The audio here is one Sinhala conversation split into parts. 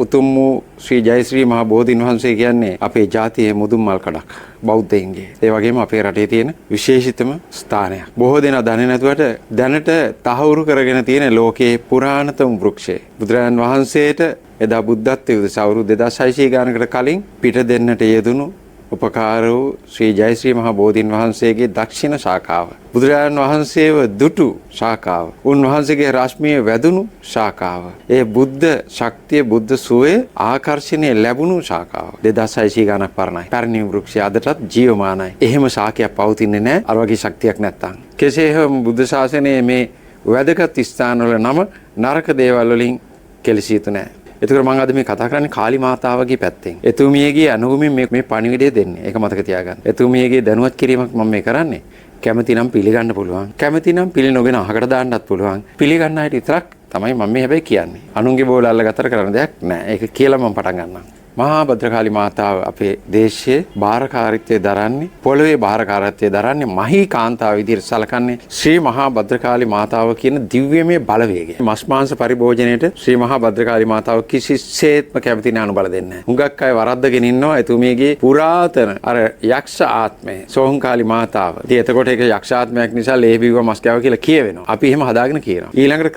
උතුම් වූ ශ්‍රී ජයශ්‍රී මහා බෝධීන් වහන්සේ කියන්නේ අපේ ජාතියේ මුදුන් මල් කඩක් බෞද්ධයින්ගේ. ඒ වගේම අපේ රටේ තියෙන විශේෂිතම ස්ථානයක්. බොහෝ දෙනා දන්නේ නැතුවට දැනට තහවුරු කරගෙන තියෙන ලෝකයේ පුරාණතම වෘක්ෂය. බුදුරජාන් වහන්සේට එදා බුද්ධත්වයේ උදෙසා අවුරුදු 2600 ගානකට කලින් පිට දෙන්නට යෙදුණු උපකාර වූ ශ්‍රී ජයශ්‍රී මහා බෝධීන් වහන්සේගේ දක්ෂිණ ශාඛාව. බුදුරජාණන් වහන්සේව දුටු ශාඛාව. උන්වහන්සේගේ රශ්මිය වැදුණු ශාඛාව. ඒ බුද්ධ ශක්තිය බුද්ධ සුවය ආකර්ෂණය ලැබුණු ශාඛාව. 2600 ගණක් පරණයි. පැරණි වෘක්ෂය අදටත් ජීවමානයි. එහෙම ශාඛයක් පවතින්නේ නැහැ අර වගේ ශක්තියක් නැත්තම්. කෙසේ හෝ බුද්ධ ශාසනයේ මේ වැදගත් ස්ථානවල නම නරක දේවල් වලින් කෙලෙසිය යුතු නැහැ. එතකොට මම අද මේ කතා කරන්නේ කාලි මාතාවගේ පැත්තෙන්. එතුමියගේ අනුගමෙන් මේ පණිවිඩය දෙන්නේ. ඒක මතක තියාගන්න. එතුමියගේ දැනුවත් කිරීමක් මම මේ කරන්නේ. කැමති නම් පිළිගන්න පුළුවන්. කැමති නම් පිළි නොගෙන අහකට දාන්නත් පුළුවන්. පිළිගන්න අයට විතරක් තමයි මම මේ හැබැයි කියන්නේ. අනුන්ගේ බෝල අල්ලගත්තට කරන්න දෙයක් නැහැ. ඒක කියලා මම පටන් ගන්නම්. මහා භද්‍රකාලි මාතාව අපේ දේශයේ බාරකාරීත්වයේ දරන්නේ පොළවේ බාරකාරීත්වයේ දරන්නේ මහී කාන්තාව විදිහට සලකන්නේ ශ්‍රී මහා භද්‍රකාලි මාතාව කියන දිව්‍යමය බලවේගය. මස් මාංශ පරිභෝජනයේට ශ්‍රී මහා භද්‍රකාලි මාතාව කිසිසේත්ම කැමති නැහැ අනුබල දෙන්නේ නැහැ. හුඟක් අය වරද්දගෙන ඉන්නවා එතුමියගේ පුරාතන අර යක්ෂ ආත්මය සෝහංකාලි මාතාව. ඉතින් එතකොට ඒක යක්ෂ ආත්මයක් නිසා ලේ බිව්ව මස් කෑව කියලා කියවෙනවා. අපි එහෙම හදාගෙන කියනවා. ඊළඟට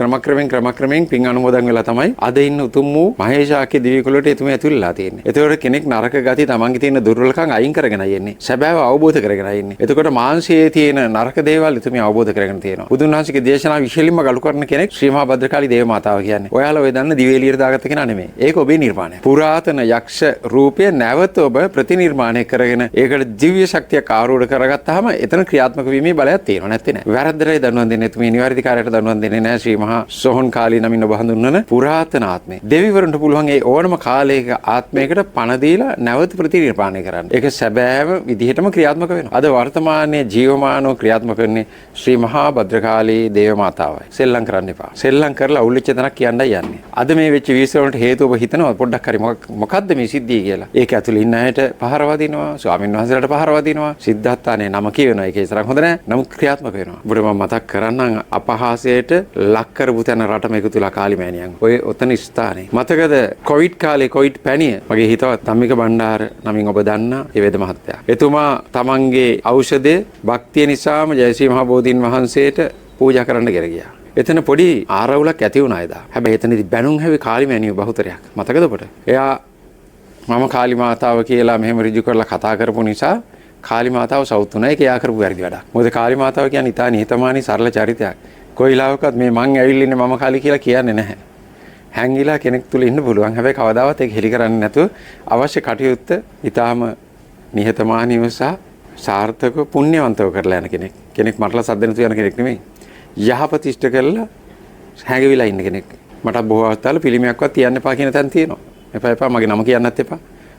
ක්‍රමක්‍රමයෙන් පින් අනුමෝදන් වෙලා තමයි අද ඉන්න උතුම් වූ මහේශාක්‍ය දිව්‍ය කුලයට එතුමිය ඇතුල්ලා තියෙන්නේ. එතකොට කෙනෙක් නරක ගති තමන්ගේ තියෙන දුර්වලකම් අයින් කරගෙන යන්නේ. සැබෑව අවබෝධ කරගෙන යන්නේ. එතකොට මාංශයේ තියෙන නරක දේවල් එතුමිය අවබෝධ කරගෙන තියෙනවා. බුදුන් වහන්සේගේ දේශනා විශේෂයෙන්ම ගලු කරන කෙනෙක් ශ්‍රී මහා භද්‍රකාලි දේව මාතාව කියන්නේ. ඔයාලා ඔය දන්න දිව එළියට දාගත්ත කෙනා නෙමෙයි. ඒක ඔබේ නිර්මාණය. පුරාතන යක්ෂ රූපය නැවත ඔබ ප්‍රතිනිර්මාණය කරගෙන ඒකට දිව්‍ය ශක්තියක් ආරූඪ කරගත්තාම එතන ක්‍රියාත්මක වීමේ බලයක් තියෙනවා නැත්තේ නෑ. වැරද්දටයි දනුවන් දෙන්නේ. එතුමිය නිවැරදි කාර්යයට දනුවන් දෙන්නේ නෑ. ශ්‍රී මහා සෝහංකාලි නමින් ඔබ හඳුන්වන පුරාතන ආත්මය. දෙවිවරුන්ට පුළුවන් ඒ ඕනම කාලයක ආත්මයකට පණ දීලා නැවත ප්‍රතිනිර්මාණය කරන්න. ඒක සැබෑම විදිහටම ක්‍රියාත්මක වෙනවා. අද වර්තමානයේ ජීවමානව ක්‍රියාත්මක වෙන්නේ ශ්‍රී මහා භද්‍රකාලි දේව මාතාවයි. සෙල්ලම් කරන්න එපා. සෙල්ලම් කරලා අවුල් වෙච්ච තැනක් කියන්නයි යන්නේ. අද මේ වෙච්ච විශ්වවලට හේතුව ඔබ හිතනවා පොඩ්ඩක් හරි මොකද්ද මේ සිද්ධිය කියලා. ඒක ඇතුළේ ඉන්න අයට පහර වදිනවා, ස්වාමීන් වහන්සේලාට පහර වදිනවා, සිද්ධාර්ථානේ නම කියවෙනවා. ඒකේ තරම් හොඳ නැහැ. නමුත් ක්‍රියාත්මක වෙනවා. ඔබට මම මතක් කරන්නම් අපහාසයට ලක් කරපු තැන රටම එකතු වෙලා කාලිමෑණියන්. ඔය ඔතන ස්ථානේ. මතකද කොවිඩ් කාලේ කොවිඩ් පැණිය මගේ හිතවත් ධම්මික බණ්ඩාර නමින් ඔබ දන්නා ඒ වේද මහත්තයා. එතුමා තමන්ගේ ඖෂධය භක්තිය නිසාම ජයශ්‍රී මහා බෝධීන් වහන්සේට පූජා කරන්න ගෙන ගියා. එතන පොඩි ආරවුලක් ඇති වුණා එදා. හැබැයි එතනදී බැනුම් හැවි කාලිමෑණියෝ බහුතරයක්. මතකද ඔබට? එයා මම කාලි මාතාව කියලා මෙහෙම ඍජු කරලා කතා කරපු නිසා කාලි මාතාව සවුතුණා. ඒක එයා කරපු වැරදි වැඩක්. මොකද කාලි මාතාව කියන්නේ ඉතා නිහතමානී සරල චරිතයක්. කොයිලාවකත් මේ මං ඇවිල්ලා ඉන්නේ මම කාලි කියලා කියන්නේ නැහැ. හැංගිලා කෙනෙක් තුල ඉන්න පුළුවන්. හැබැයි කවදාවත් ඒක හෙලි කරන්නේ නැතුව අවශ්‍ය කටයුත්ත ඊටාම නිහතමානීව සහ සාර්ථකව පුණ්‍යවන්තව කරලා යන කෙනෙක්. කෙනෙක් මරලා සද්ද නැතුව යන කෙනෙක් නෙමෙයි. යහපත ඉෂ්ට කරලා හැංගවිලා ඉන්න කෙනෙක්. මට බොහෝ අවස්ථාවල පිළිමයක්වත් තියන්න එපා කියන තැන තියෙනවා. එපා මගේ නම කියන්නත් එපා.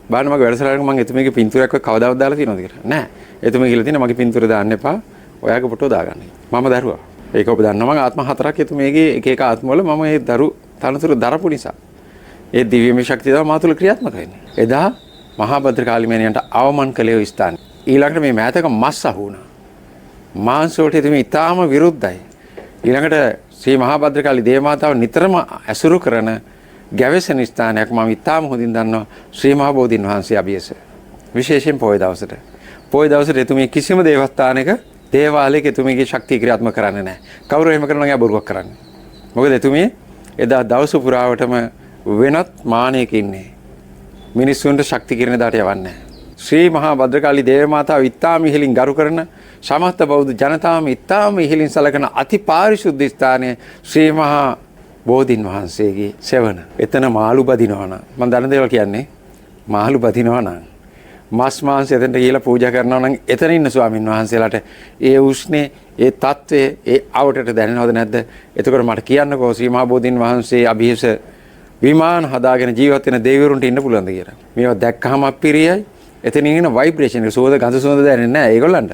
බාන්න මගේ වැඩසටහනක මම එතුමියගේ පින්තූරයක් කවදාවත් දාලා තියෙනවද කියලා. නෑ. එතුමිය කියලා තියෙන මගේ පින්තූර දාන්න එපා. ඔයාගේ ෆොටෝ දාගන්න. මම දරුවා. ඒක ඔබ දන්නවා මම ආත්ම හතරක් එතුමියගේ එක එක ආත්මවල මම ඒ තනතුරු දරපු නිසා ඒ දිව්‍යමය ශක්තිය තමයි මා තුළ ක්‍රියාත්මක වෙන්නේ. එදා මහා භද්‍රකාලි මෑණියන්ට අවමන් කළේ ස්ථාන. ඊළඟට මේ මෑතක මස් අහු වුණා. මාංශ වලට එතුමිය ඉතාම විරුද්ධයි. ඊළඟට ශ්‍රී මහා භද්‍රකාලි දේවමාතාව නිතරම ඇසුරු කරන ගැවසෙන ස්ථානයක් මම ඉතාම හොඳින් දන්නවා ශ්‍රී මහා බෝධීන් වහන්සේ අභියස. විශේෂයෙන් පොය දවසට. පොය දවසට එතුමිය කිසිම දේවස්ථානයක දේවාලයක එතුමියගේ ශක්තිය ක්‍රියාත්මක කරන්නේ නැහැ. කවුරු එහෙම කරනවා එයා බොරුවක් කරන්නේ. මොකද එතුමිය එදා දවස පුරාවටම වෙනත් මානයක ඉන්නේ. මිනිස්සුන්ට ශක්ති කිරණ දාට යවන්නේ. ශ්‍රී මහා භද්‍රකාලි දේව මාතාව ඉතාම ඉහළින් ගරු කරන සමස්ත බෞද්ධ ජනතාවම ඉතාම ඉහළින් සලකන අති පාරිශුද්ධ ස්ථානයේ ශ්‍රී මහා බෝධීන් වහන්සේගේ සෙවණ. එතන මාළු බදිනවා නම් මම දන්න දේවල් කියන්නේ මාළු බදිනවා නම් මස් මාංශ එතනට ගිහලා පූජා කරනවා නම් එතන ඉන්න ස්වාමින් වහන්සේලාට ඒ උෂ්ණේ ඒ තත්වයේ ඒ අවටට දැනෙනවද නැද්ද? එතකොට මට කියන්නකෝ ශ්‍රී මහා බෝධීන් වහන්සේ අභියස විමාන හදාගෙන ජීවත් වෙන දෙවිවරුන්ට ඉන්න පුළුවන්ද කියලා. මේවා දැක්කහම අපිරියයි. එතන ඉන්න ভাইබ්‍රේෂන් එක සුවඳ ගඳ සුවඳ දැනෙන්නේ නැහැ ඒගොල්ලන්ට.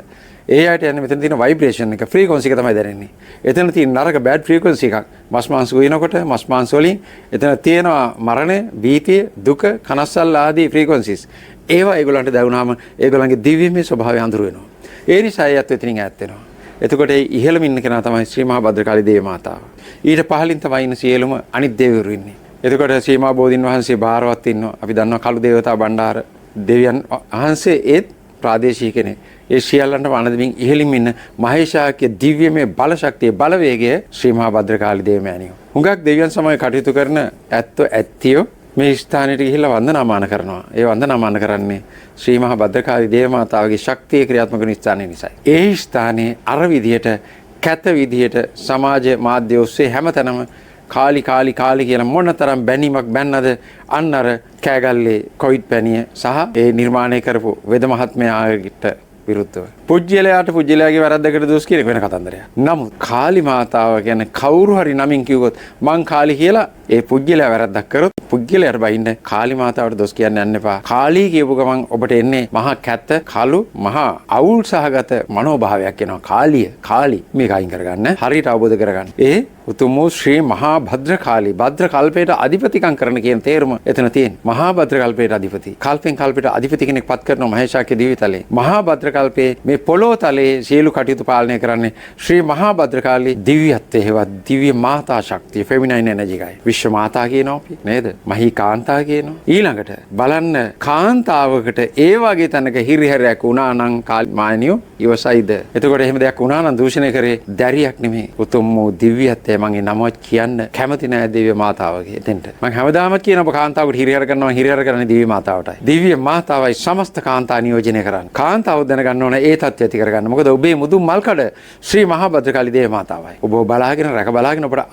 ඒ ආයත යන්නේ මෙතන තියෙන ভাইබ්‍රේෂන් එක ෆ්‍රීකවන්සි එක තමයි දැනෙන්නේ. එතන තියෙන නරක බෑඩ් ෆ්‍රීකවන්සි එකක්. මස් මාංශ ගොයිනකොට මස් මාංශ වලින් එතන තියෙනවා මරණය, භීතිය, දුක, කනස්සල් ආදී ෆ්‍රීකවන්සිස්. ඒවා ඒගොල්ලන්ට දැවුනහම ඒගොල්ලන්ගේ දිව්‍යමය ස්වභාවය අඳුර වෙනවා. ඒ නිසා ඒත් එතනින් ඈත් වෙනවා. එතකොට ඒ ඉහළම ඉන්න කෙනා තමයි ශ්‍රී මහා භද්‍රකාලි දේව මාතාව. ඊට පහළින් තමයි ඉන්න සියලුම අනිත් දෙවිවරු ඉන්නේ. එතකොට සීමා බෝධින් වහන්සේ බාරවත් ඉන්නවා. අපි දන්නවා කළු දේවතා බණ්ඩාර දෙවියන් වහන්සේ ඒත් ප්‍රාදේශීය කෙනෙක්. ඒ සියල්ලන්ටම අනදමින් ඉහළින් ඉන්න මහේශාක්‍ය දිව්‍යමය බල ශක්තිය බලවේගය ශ්‍රී මහා භද්‍රකාලී දේවමෑණියෝ. හුඟක් දෙවියන් සමග කටයුතු කරන ඇත්තියෝ මේ ස්ථානෙට ගිහිල්ලා වන්දනාමාන කරනවා. ඒ වන්දනාමාන කරන්නේ ශ්‍රී මහා භද්‍රකාලී දේවමාතාවගේ ශක්තිය ක්‍රියාත්මක වෙන ස්ථානය නිසායි. ඒ ස්ථානයේ අර විදියට කැත විදියට සමාජ මාධ්‍ය ඔස්සේ හැමතැනම කාලි කියලා මොනතරම් බැනීමක් බැන්නද අන්න අර කෑගල්ලේ කොවිඩ් පැණිය සහ ඒ නිර්මාණය කරපු වෙද මහත්මයාට විරුද්ධව. පුජ්‍යලයාට පුජ්‍යලයාගේ වැරද්දකට දොස් කියන වෙන කතන්දරයක්. නමුත් කාලි මාතාව ගැන කවුරු හරි නමින් කිව්වොත් මං කාලි කියලා ඒ පුජ්‍යලයා වැරද්දක් කරොත් පුජ්‍යලයාට බයින්න කාලි මාතාවට දොස් කියන්න යන්න එපා. කාලි කියපු ගමන් ඔබට එන්නේ මහා කැත කළු මහා අවුල් සහගත මනෝභාවයක් එනවා. කාලි මේක අයින් කරගන්න. හරියට අවබෝධ කරගන්න. ඒ උතුම් වූ ශ්‍රී මහා භද්‍රකාලී භද්‍ර කල්පයට අධිපතිකම් කරන කියන තේරුම එතන තියෙන. මහා භද්‍ර කල්පයට අධිපති. කල්පෙන් කල්පයට අධිපති කෙනෙක් පත් කරන මහේශාක්‍ය දිවිතලේ. මහා භද්‍ර කල්පයේ මේ පොළොව තලයේ සියලු කටයුතු පාලනය කරන්නේ ශ්‍රී මහා භද්‍රකාලී දිව්‍යත්වයේ හේවත් දිව්‍ය මාතා ශක්තිය ෆෙමිනයින් එනර්ජි එකයි. විශ්ව මාතා කියනවා අපි නේද? මහී කාන්තා කියනවා. ඊළඟට බලන්න කාන්තාවකට ඒ වගේ තැනක හිරිහැරයක් වුණා නම් කාල්මානියෝ ඉවසයිද? එතකොට එහෙම දෙයක් වුණා නම් දූෂණය කරේ දැරියක් නෙමෙයි. උතුම් වූ දිව්‍යත්වය මගේ නමවත් කියන්න කැමති නෑ දිව්‍ය මාතාවගේ එතෙන්ට. මම හැමදාම කියන ඔබ කාන්තාවකට හිරිහැර කරනවා හිරිහැර කරන්නේ දිව්‍ය මාතාවටයි. දිව්‍ය මාතාවයි සමස්ත කාන්තා නියෝජනය කරන්නේ. කාන්තාව දැනගන්න ඕන ඒ තත්ත්වය ඇති කරගන්න. මොකද ඔබේ මුදුන් මල්කඩ ශ්‍රී මහා භද්‍රකාලී දේව මාතාවයි. ඔබ බලාගෙන රැක බලාගෙන ඔබට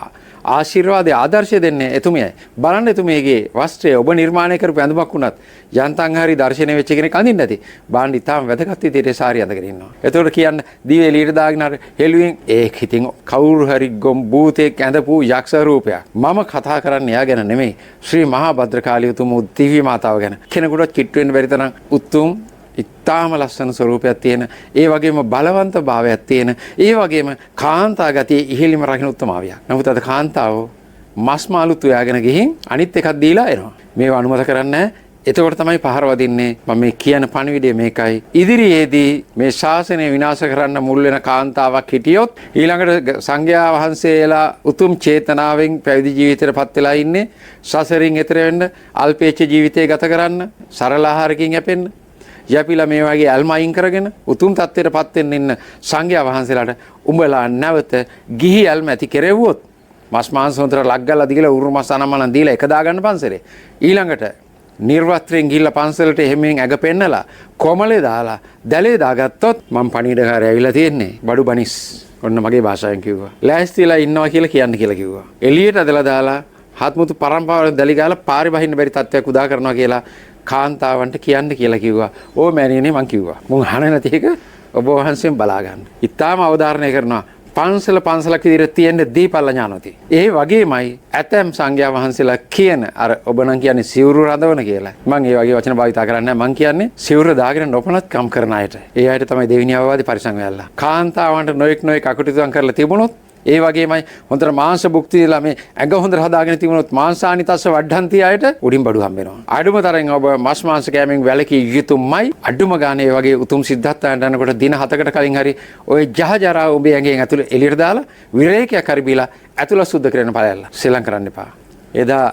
ආශිර්වාදයේ ආදර්ශය දෙන්නේ එතුමියයි. බලන්න එතුමියගේ වස්ත්‍රය ඔබ නිර්මාණය කරපු ඇඳුමක් වුණත් යන්තම් හරි දර්ශනය වෙච්ච කෙනෙක් අඳින්න නැති. බාණ්ඩි තාම වැදගත් විදිහට සාරි අඳගෙන ඉන්නවා. එතකොට කියන්න දිව එළියට දාගෙන අර හෙළුවෙන් ඒක හිතින් කවුරු හරි ගොම් භූතෙක් ඇඳපු යක්ෂ රූපයක්. මම කතා කරන්නේ එයා ගැන නෙමෙයි. ශ්‍රී මහා භද්‍රකාලී උතුම් දිව්‍ය මාතාව ගැන. කෙනෙකුට කිට්ටු වෙන්න බැරි තරම් උතුම් ඉතාම ලස්සන ස්වරූපයක් තියෙන, ඒ වගේම බලවන්ත භාවයක් තියෙන, ඒ වගේම කාන්තා ගතිය ඉහළින්ම රකින්න උත්තමාවියක්. නමුත් අද කාන්තාව මස් මාළුත් උයාගෙන ගිහින් අනිත් එකක් දීලා එනවා. මේව අනුමත කරන්නේ නැහැ. එතකොට තමයි පහර වදින්නේ. මම මේ කියන පණිවිඩය මේකයි. ඉදිරියේදී මේ ශාසනය විනාශ කරන්න මුල් වෙන කාන්තාවක් හිටියොත් ඊළඟට සංඝයා වහන්සේලා උතුම් චේතනාවෙන් පැවිදි ජීවිතයටපත් වෙලා ඉන්නේ. සසරින් එතර වෙන්න, අල්පේච්ඡ ජීවිතය ගත කරන්න, සරල ආහාරකින් යැපෙන්න. යපිලා මේ වගේ ඇල්ම අයින් කරගෙන උතුම් තත්ත්වයටපත් වෙන්න ඉන්න සංඝයා වහන්සේලාට උඹලා නැවත ගිහි ඇල්ම ඇති කෙරෙව්වොත් මස් මාංශ හොඳට ලග්ගලා දීලා උරු මස් අනමලන් දීලා එක දාගන්න පන්සලේ ඊළඟට නිර්වස්ත්‍රයෙන් ගිහිල්ලා පන්සලට එහෙමෙන් ඇග පෙන්නලා කොමලේ දාලා දැලේ දාගත්තොත් මම පණිවිඩකාරය ඇවිල්ලා තියෙන්නේ බඩු බනිස් ඔන්න මගේ භාෂාවෙන් කිව්වා ලෑස්තිලා ඉන්නවා කියලා කියන්න කියලා කිව්වා එළියට ඇදලා දාලා හත්මුතු පරම්පරාවෙන් දැලි ගාලා පාරේ බහින්න බැරි තත්ත්වයක් උදා කරනවා කියලා කාන්තාවන්ට කියන්න කියලා කිව්වා. ඕ මෑණියනේ මං කිව්වා. මුන් අහන්නේ නැති එක ඔබ වහන්සේම බලා ගන්න. ඊටාම අවධාරණය කරනවා. පන්සලක් විදිහට තියෙන දීපල්ල ඥානෝති. ඒ වගේමයි ඇතැම් සංඝයා වහන්සේලා කියන අර ඔබ නම් කියන්නේ සිවුරු රඳවන කියලා. මං ඒ වගේ වචන භාවිතා කරන්නේ නැහැ. මං කියන්නේ සිවුර දාගෙන නොපනත්කම් කරන අයට. ඒ අයට තමයි දෙවිනි අවවාදී පරිසං වෙල්ලා. කාන්තාවන්ට නොඑක් අකුටිතුම් කරලා තිබුණොත් ඒ වගේමයි හොඳට මාංශ භුක්ති දීලා මේ ඇඟ හොඳට හදාගෙන තිබුණොත් මාංශානිතස්ස වඩ්ඩන්ති අයට උඩින් බඩු හම්බ වෙනවා. අඩුම තරම් ඔබ මස් මාංශ කෑමෙන් වැළකී යුතුමයි. අඩුම ගානේ වගේ උතුම් සිද්ධාර්ථයන්ට යනකොට දින 7කට කලින් හරි ඔය ජහජරා ඔබේ ඇඟෙන් ඇතුළ එළියට දාලා විරේකයක් හරි බීලා ඇතුළ සුද්ධ කරගෙන ඵලයල්ලා. ශ්‍රී ලංකා කරන්න එපා. එදා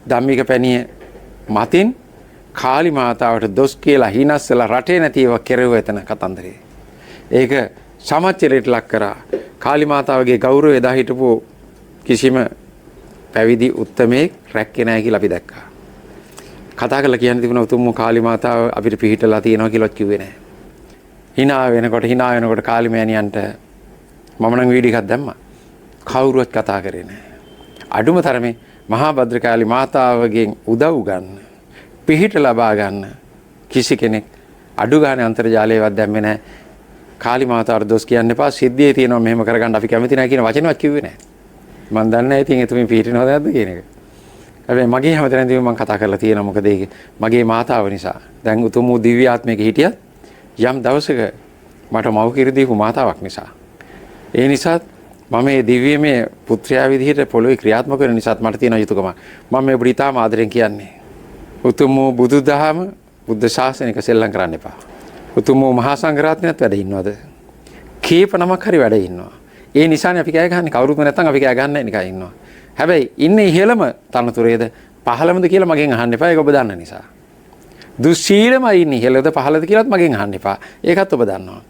ධම්මික පැණිය මතින් කාලි මාතාවට දොස් කියලා හිනස්සලා රටේ නැතිව කෙරෙව එතන කතන්දරේ. ඒක සමච්චලයට ලක් කරා. කාලි මාතාවගේ ගෞරවය එදා හිටපු කිසිම පැවිදි උත්තමයෙක් රැක්කේ නැහැ කියලා අපි දැක්කා. කතා කරලා කියන්න තිබුණා උතුම් කාලි මාතාව අපිට පිහිටලා තියෙනවා කියලාත් කිව්වේ නැහැ. hina වෙනකොට කාලි මෑණියන්ට මම නම් වීඩියෝ එකක් දැම්මා. කවුරුවත් කතා කරේ නැහැ. අඩුම තරමේ මහා භද්‍රකාලි මාතාවගෙන් උදව් ගන්න, පිහිට ලබා ගන්න කිසි කෙනෙක් අඩු ගානේ අන්තර්ජාලයේවත් දැම්මේ නැහැ. කාලි මාතාවට දොස් කියන්න එපා සිද්ධියේ තියෙනවා මෙහෙම කරගන්න අපි කැමති නැහැ කියන වචනවත් කිව්වේ නැහැ. මම දන්නේ නැහැ ඉතින් එතුමින් පිටිනවද නැද්ද කියන එක. හැබැයි මගේ හැමතැනදීම මම කතා කරලා තියෙනවා මොකද ඒක මගේ මාතාව නිසා. දැන් උතුම් වූ දිව්‍ය ආත්මයක හිටියත් යම් දවසක මට මව් කිරි දීපු මාතාවක් නිසා. ඒ නිසා මම මේ දිව්‍යමය පුත්‍රයා විදිහට පොළොවේ ක්‍රියාත්මක වෙන නිසාත් මට තියෙන යුතුයකම. මම මේ ඔබට ඉතාම ආදරෙන් කියන්නේ. උතුම් වූ බුදුදහම බුද්ධ ශාසනයක සෙල්ලම් කරන්න එපා. උතුම් වූ මහා සංඝරත්නයත් වැඩ ඉන්නවද? කීප නමක් හරි වැඩ ඉන්නවා. ඒ නිසානේ අපි කෑ ගහන්නේ. කවුරුත් නැත්තම් අපි කෑ ගන්නෑ නිකන් ඉන්නවා. හැබැයි ඉන්නේ ඉහළම තනතුරේද පහළමද කියලා මගෙන් අහන්න එපා. ඒක ඔබ දන්න නිසා. දුස්සීලමයි ඉන්නේ ඉහළද පහළද කියලාත් මගෙන් අහන්න එපා. ඒකත් ඔබ දන්නවා.